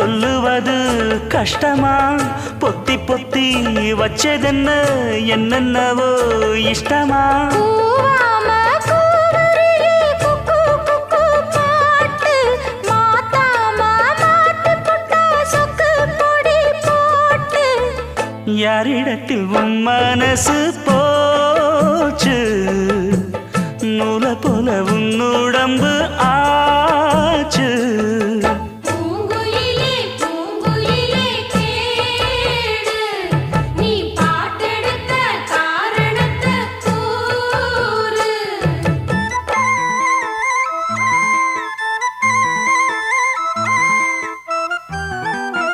சொல்லுவது கஷ்டமா பொத்தி பொத்தி வச்சதென்ன என்னென்னவோ இஷ்டமா யாரிடத்தில் உன் மனசு போச்சு நூலை போல உன் உடம்பு ஆச்சு